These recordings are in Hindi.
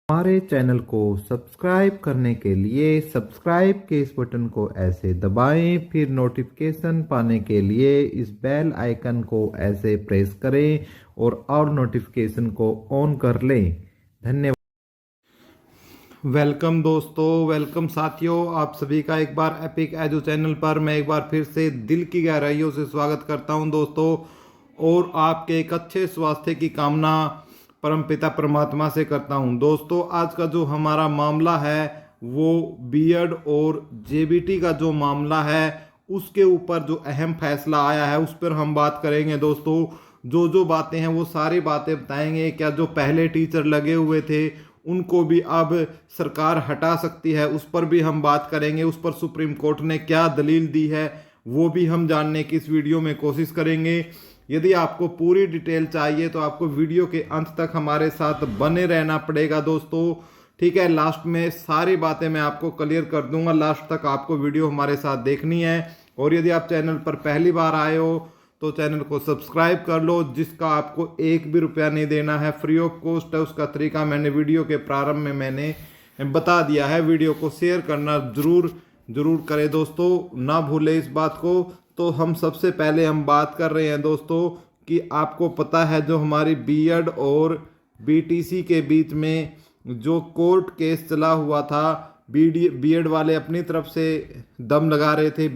हमारे चैनल को सब्सक्राइब करने के लिए सब्सक्राइब के इस बटन को ऐसे दबाएं, फिर नोटिफिकेशन पाने के लिए इस बेल आइकन को ऐसे प्रेस करें और नोटिफिकेशन को ऑन कर लें। धन्यवाद। वेलकम दोस्तों, वेलकम साथियों, आप सभी का एक बार एपिक एजू चैनल पर मैं एक बार फिर से दिल की गहराइयों से स्वागत करता हूं दोस्तों, और आपके एक अच्छे स्वास्थ्य की कामना परमपिता परमात्मा से करता हूं। दोस्तों, आज का जो हमारा मामला है वो बीएड और जेबीटी का जो मामला है उसके ऊपर जो अहम फैसला आया है उस पर हम बात करेंगे दोस्तों। जो बातें हैं वो सारी बातें बताएंगे। क्या जो पहले टीचर लगे हुए थे उनको भी अब सरकार हटा सकती है, उस पर भी हम बात करेंगे। उस पर सुप्रीम कोर्ट ने क्या दलील दी है वो भी हम जानने की इस वीडियो में कोशिश करेंगे। यदि आपको पूरी डिटेल चाहिए तो आपको वीडियो के अंत तक हमारे साथ बने रहना पड़ेगा दोस्तों, ठीक है। लास्ट में सारी बातें मैं आपको क्लियर कर दूंगा, लास्ट तक आपको वीडियो हमारे साथ देखनी है। और यदि आप चैनल पर पहली बार आए हो तो चैनल को सब्सक्राइब कर लो, जिसका आपको एक भी रुपया नहीं देना है, फ्री ऑफ कॉस्ट है। उसका तरीका मैंने वीडियो के प्रारंभ में मैंने बता दिया है। वीडियो को शेयर करना जरूर करें दोस्तों, ना भूलें इस बात को। तो हम सबसे पहले हम बात कर रहे हैं दोस्तों कि आपको पता है जो हमारी बीएड और बीटीसी के बीच में जो कोर्ट केस चला हुआ था, बीएड वाले अपनी तरफ से दम लगा रहे थे।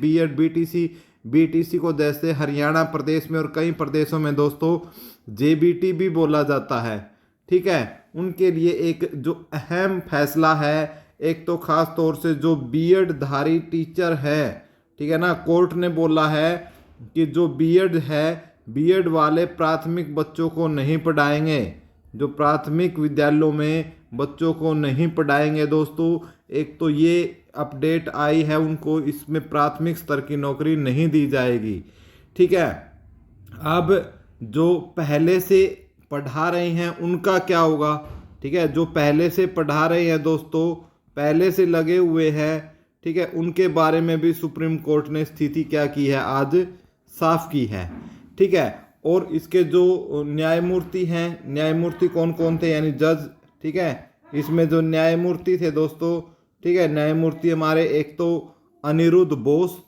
बीटीसी को जैसे हरियाणा प्रदेश में और कई प्रदेशों में दोस्तों जेबीटी भी बोला जाता है, ठीक है। उनके लिए एक जो अहम फैसला है, एक तो खास तौर से जो बीएड धारी टीचर है, ठीक है ना, कोर्ट ने बोला है कि जो बीएड है, बीएड वाले प्राथमिक बच्चों को नहीं पढ़ाएंगे, जो प्राथमिक विद्यालयों में बच्चों को नहीं पढ़ाएंगे दोस्तों। एक तो ये अपडेट आई है, उनको इसमें प्राथमिक स्तर की नौकरी नहीं दी जाएगी, ठीक है। अब जो पहले से पढ़ा रहे हैं उनका क्या होगा, ठीक है। जो पहले से पढ़ा रहे हैं दोस्तों, पहले से लगे हुए हैं, ठीक है, उनके बारे में भी सुप्रीम कोर्ट ने स्थिति क्या की है, आज साफ की है, ठीक है। और इसके जो न्यायमूर्ति हैं, न्यायमूर्ति कौन कौन थे, यानी जज, ठीक है। इसमें जो न्यायमूर्ति थे दोस्तों, ठीक है, न्यायमूर्ति हमारे एक तो अनिरुद्ध बोस,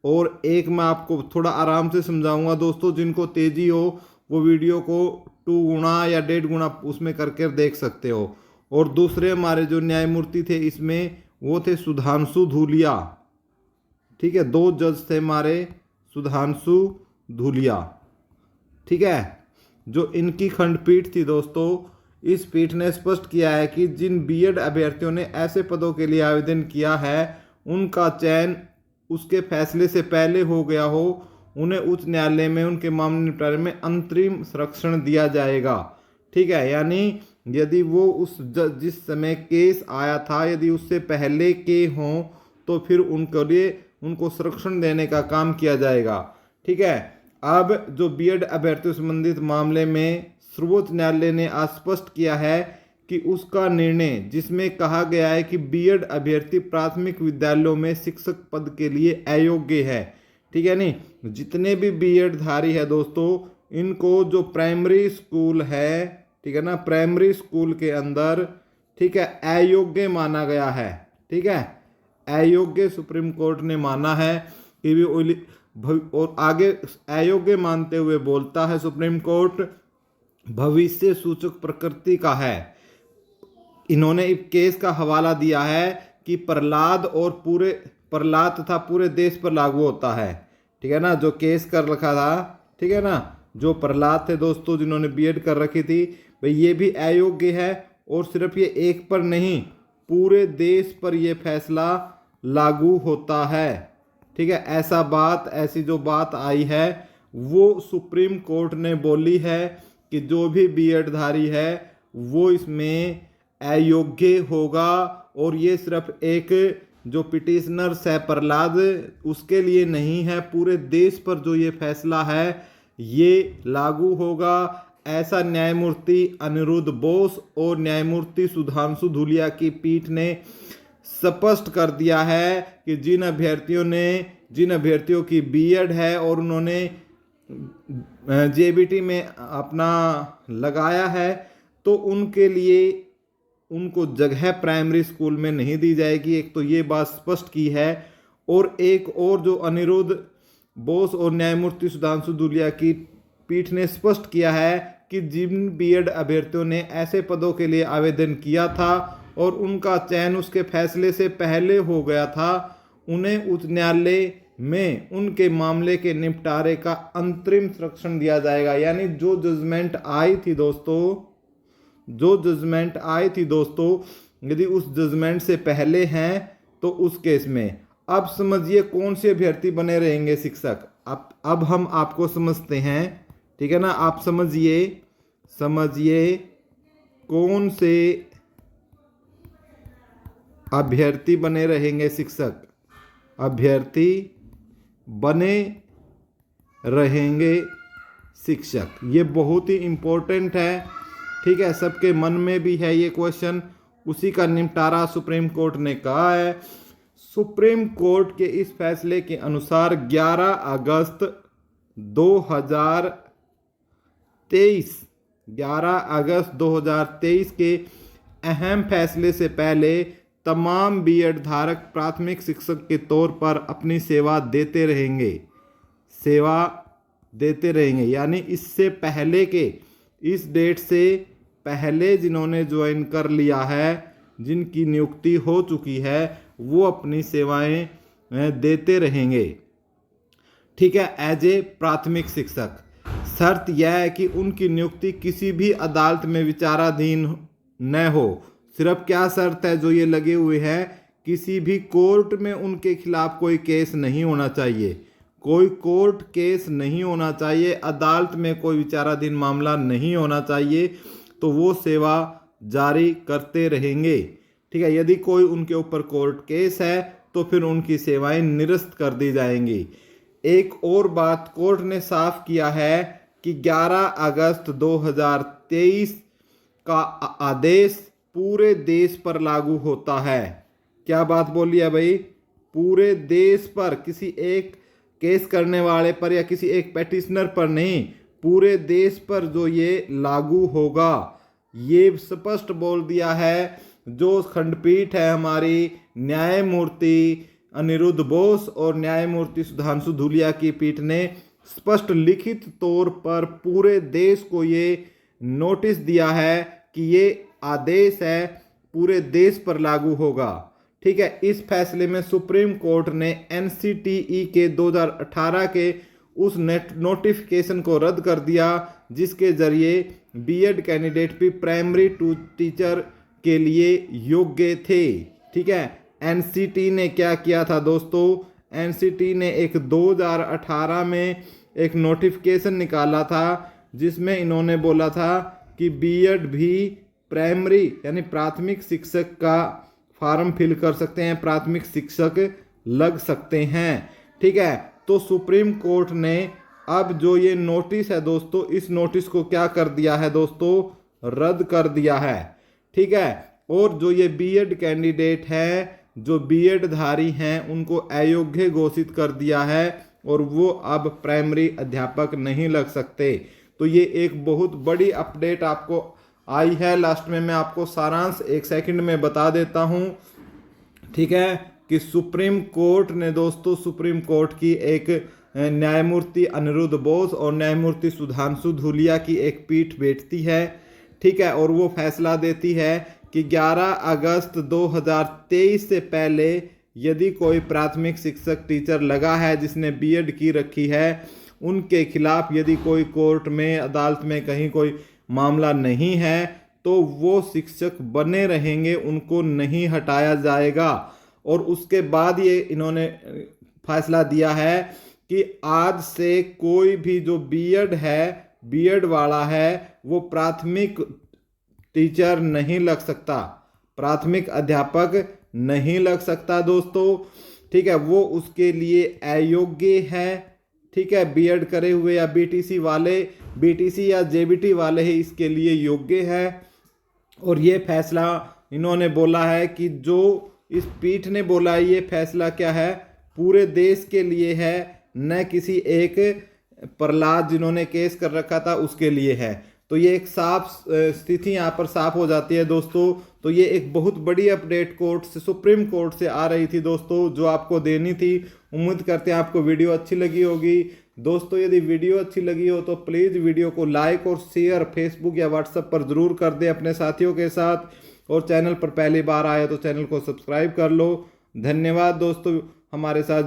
और एक मैं आपको थोड़ा आराम से समझाऊंगा दोस्तों, जिनको तेजी हो वो वीडियो को 2 गुना या 1.5 गुना उसमें करके देख सकते हो। और दूसरे हमारे जो न्यायमूर्ति थे इसमें वो थे सुधांशु धूलिया, ठीक है। 2 जज थे हमारे, सुधांशु धूलिया, ठीक है। जो इनकी खंडपीठ थी दोस्तों, इस पीठ ने स्पष्ट किया है कि जिन बीएड अभ्यर्थियों ने ऐसे पदों के लिए आवेदन किया है उनका चयन उसके फैसले से पहले हो गया हो, उन्हें उच्च न्यायालय में उनके मामले निपटारे में अंतरिम संरक्षण दिया जाएगा, ठीक है। यानी यदि वो जिस समय केस आया था यदि उससे पहले के हों तो फिर उनके लिए उनको संरक्षण देने का काम किया जाएगा, ठीक है। अब जो बीएड अभ्यर्थियों संबंधित मामले में सर्वोच्च न्यायालय ने स्पष्ट किया है कि उसका निर्णय जिसमें कहा गया है कि बीएड अभ्यर्थी प्राथमिक विद्यालयों में शिक्षक पद के लिए अयोग्य है, ठीक है। नहीं, जितने भी बीएड धारी है दोस्तों, इनको जो प्राइमरी स्कूल है, ठीक है ना, प्राइमरी स्कूल के अंदर, ठीक है, अयोग्य माना गया है, ठीक है। अयोग्य सुप्रीम कोर्ट ने माना है कि भी, और आगे अयोग्य मानते हुए बोलता है सुप्रीम कोर्ट, भविष्य सूचक प्रकृति का है। इन्होंने इस केस का हवाला दिया है कि प्रहलाद तथा पूरे देश पर लागू होता है, ठीक है ना। जो केस कर रखा था, ठीक है ना, जो प्रहलाद थे दोस्तों जिन्होंने बीएड कर रखी थी, भाई ये भी अयोग्य है। और सिर्फ ये एक पर नहीं, पूरे देश पर ये फैसला लागू होता है, ठीक है। ऐसी जो बात आई है वो सुप्रीम कोर्ट ने बोली है कि जो भी बीएड धारी है वो इसमें अयोग्य होगा। और ये सिर्फ एक जो पिटिशनर्स है प्रहलाद उसके लिए नहीं है, पूरे देश पर जो ये फैसला है ये लागू होगा। ऐसा न्यायमूर्ति अनिरुद्ध बोस और न्यायमूर्ति सुधांशु धूलिया की पीठ ने स्पष्ट कर दिया है कि जिन अभ्यर्थियों की बीएड है और उन्होंने जेबीटी में अपना लगाया है तो उनके लिए उनको जगह प्राइमरी स्कूल में नहीं दी जाएगी। एक तो ये बात स्पष्ट की है। और एक और जो अनिरुद्ध बोस और न्यायमूर्ति सुधांशु धूलिया की पीठ ने स्पष्ट किया है कि जिन बीएड अभ्यर्थियों ने ऐसे पदों के लिए आवेदन किया था और उनका चयन उसके फैसले से पहले हो गया था, उन्हें उच्च न्यायालय में उनके मामले के निपटारे का अंतरिम संरक्षण दिया जाएगा। यानी जो जजमेंट आई थी दोस्तों, यदि उस जजमेंट से पहले हैं तो उस केस में अब समझिए कौन से अभ्यर्थी बने रहेंगे शिक्षक। अब हम आपको समझते हैं, ठीक है ना। आप समझिए कौन से अभ्यर्थी बने रहेंगे शिक्षक। अभ्यर्थी बने रहेंगे शिक्षक, ये बहुत ही इम्पोर्टेंट है, ठीक है। सबके मन में भी है ये क्वेश्चन। उसी का निपटारा सुप्रीम कोर्ट ने कहा है। सुप्रीम कोर्ट के इस फैसले के अनुसार 11 अगस्त 2023 के अहम फैसले से पहले तमाम बीएड धारक प्राथमिक शिक्षक के तौर पर अपनी सेवा देते रहेंगे। यानी इससे पहले के इस डेट से पहले जिन्होंने ज्वाइन कर लिया है, जिनकी नियुक्ति हो चुकी है, वो अपनी सेवाएं देते रहेंगे, ठीक है, एज ए प्राथमिक शिक्षक। शर्त यह है कि उनकी नियुक्ति किसी भी अदालत में विचाराधीन न हो। सिर्फ क्या शर्त है जो ये लगे हुए हैं, किसी भी कोर्ट में उनके खिलाफ कोई केस नहीं होना चाहिए, कोई कोर्ट केस नहीं होना चाहिए, अदालत में कोई विचाराधीन मामला नहीं होना चाहिए, तो वो सेवा जारी करते रहेंगे, ठीक है। यदि कोई उनके ऊपर कोर्ट केस है तो फिर उनकी सेवाएं निरस्त कर दी जाएंगी। एक और बात कोर्ट ने साफ किया है कि 11 अगस्त 2023 का आदेश पूरे देश पर लागू होता है। क्या बात बोली है भाई? पूरे देश पर, किसी एक केस करने वाले पर या किसी एक पेटिशनर पर नहीं, पूरे देश पर जो ये लागू होगा, ये स्पष्ट बोल दिया है। जो खंडपीठ है हमारी न्यायमूर्ति अनिरुद्ध बोस और न्यायमूर्ति सुधांशु धूलिया की पीठ ने स्पष्ट लिखित तौर पर पूरे देश को ये नोटिस दिया है कि ये आदेश है पूरे देश पर लागू होगा, ठीक है। इस फैसले में सुप्रीम कोर्ट ने एनसीटीई के 2018 के उस नोटिफिकेशन को रद्द कर दिया जिसके जरिए बीएड कैंडिडेट भी प्राइमरी टीचर के लिए योग्य थे, ठीक है। एनसीटी ने क्या किया था दोस्तों? एनसीटी ने एक 2018 में एक नोटिफिकेशन निकाला था जिसमें इन्होंने बोला था कि बीएड भी प्राइमरी यानी प्राथमिक शिक्षक का फॉर्म फिल कर सकते हैं, प्राथमिक शिक्षक लग सकते हैं, ठीक है। तो सुप्रीम कोर्ट ने अब जो ये नोटिस है दोस्तों, इस नोटिस को क्या कर दिया है दोस्तों? रद्द कर दिया है, ठीक है। और जो ये बीएड कैंडिडेट हैं, जो बीएड धारी हैं, उनको अयोग्य घोषित कर दिया है और वो अब प्राइमरी अध्यापक नहीं लग सकते। तो ये एक बहुत बड़ी अपडेट आपको आई है। लास्ट में मैं आपको सारांश 1 सेकंड में बता देता हूं, ठीक है, कि सुप्रीम कोर्ट ने दोस्तों, सुप्रीम कोर्ट की एक न्यायमूर्ति अनिरुद्ध बोस और न्यायमूर्ति सुधांशु धूलिया की एक पीठ बैठती है, ठीक है, और वो फैसला देती है कि 11 अगस्त 2023 से पहले यदि कोई प्राथमिक शिक्षक टीचर लगा है जिसने बीएड की रखी है, उनके खिलाफ यदि कोई कोर्ट में, अदालत में कहीं कोई मामला नहीं है तो वो शिक्षक बने रहेंगे, उनको नहीं हटाया जाएगा। और उसके बाद ये इन्होंने फैसला दिया है कि आज से कोई भी जो बीएड है, बीएड वाला है, वो प्राथमिक टीचर नहीं लग सकता, प्राथमिक अध्यापक नहीं लग सकता दोस्तों, ठीक है। वो उसके लिए अयोग्य है, ठीक है। बीएड करे हुए या बीटीसी वाले, बीटीसी या जेबीटी वाले ही इसके लिए योग्य है। और ये फैसला इन्होंने बोला है कि जो इस पीठ ने बोला है, ये फैसला क्या है? पूरे देश के लिए है, न किसी एक प्रहलाद जिन्होंने केस कर रखा था उसके लिए है। तो ये एक साफ स्थिति यहाँ पर साफ हो जाती है दोस्तों। तो ये एक बहुत बड़ी अपडेट कोर्ट से, सुप्रीम कोर्ट से आ रही थी दोस्तों, जो आपको देनी थी। उम्मीद करते हैं आपको वीडियो अच्छी लगी होगी दोस्तों। यदि वीडियो अच्छी लगी हो तो प्लीज़ वीडियो को लाइक और शेयर फेसबुक या व्हाट्सएप पर ज़रूर कर दें अपने साथियों के साथ, और चैनल पर पहली बार आए तो चैनल को सब्सक्राइब कर लो। धन्यवाद दोस्तों हमारे साथ